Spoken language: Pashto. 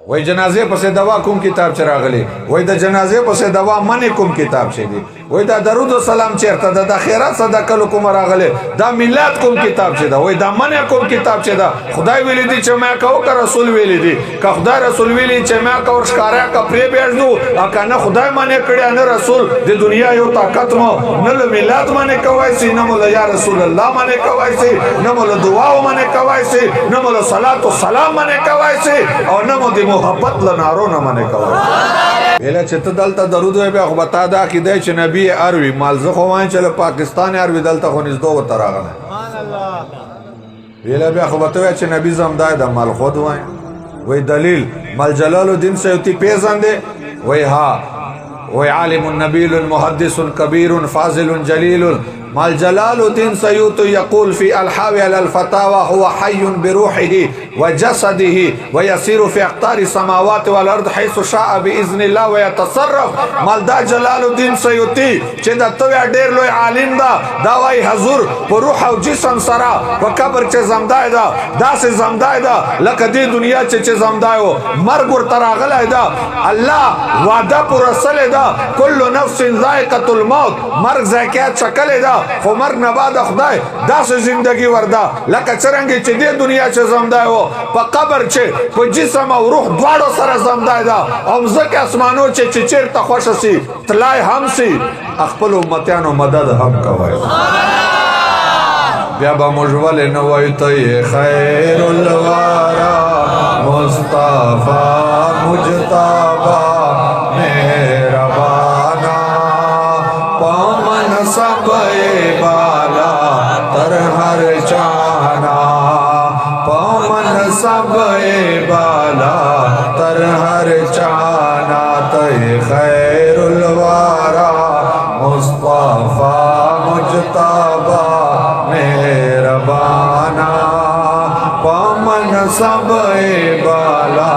وای جنازه پسې دوا کوم کتاب چراغلی وای د جنازه پسې دوا منی کوم کتاب شه دی وای دا درود و سلام چیرته ده د خیرات صدقه کوم راغلی دا میلاد کوم کتاب شه دا وای دا منی کوم کتاب شه دا خدای ویلی دی چې ما کو که رسول ویلی دی که خدای رسول ویلی چې ما کو ښکارا کا پری بیاژدو اکنه خدای منی کړي نه رسول د دنیا یو طاقت مو نه میلاد منی کوي سي نه مولا یا رسول الله منی کوي سي نه مولا دعا منی کوي سي نه مولا صلوات و سلام منی کوي سي او نه مو د محبت لنارو نه منی کوي ویله چې ته دلته درود وای بیا خو به تا دا عقیده چې نبی اروي مال زه خو وایم چې له پاکستان اروي دلته خو نږدې ورته راغلی ویله بیا خو به ته وایې چې نبي زمدای د مال خود وایم وی دلیل مال جلال الدین سیوطی پیژندې وی ها وی عالم نبیل محدث کبیر فاضل جلیل مال جلال الدين سيوطي يقول في الحاوي على الفتاوى هو حي بروحه وجسده ويسير في أقطار السماوات والأرض حيث شاء بإذن الله ويتصرف مال دا جلال الدين سيوطي چې دا تویا ډیر لوی عالم دا وای حضور په روح او جسم سره په قبر چې زمدای دا داسې زمدای دا لکه دې دنیا چې زمدای و مرګ ورته راغلی دا الله وعده پر رسول دا كل نفس ذائقة الموت مرګ ذائقه چکل دا خو مرګ نه بعد خدای داسې زندگی وردا لکه څرنګه چې دې دنیا چې زمدای و په قبر چې په جسم او روح دواړو سره زمدای دا او ځکه اسمانو چې چیرته خوش سي تلای هم سي خپل امتیانو مدد هم کوي بیا به موږ ولې نه وایو ته خیر الورا مصطفی مجتبی مهربانا پامن سب بالا تر هر چانا پامن سب بالا تر هر چانا ته خیر الورا مصطفی مجتبی مهربانا پامن سب بالا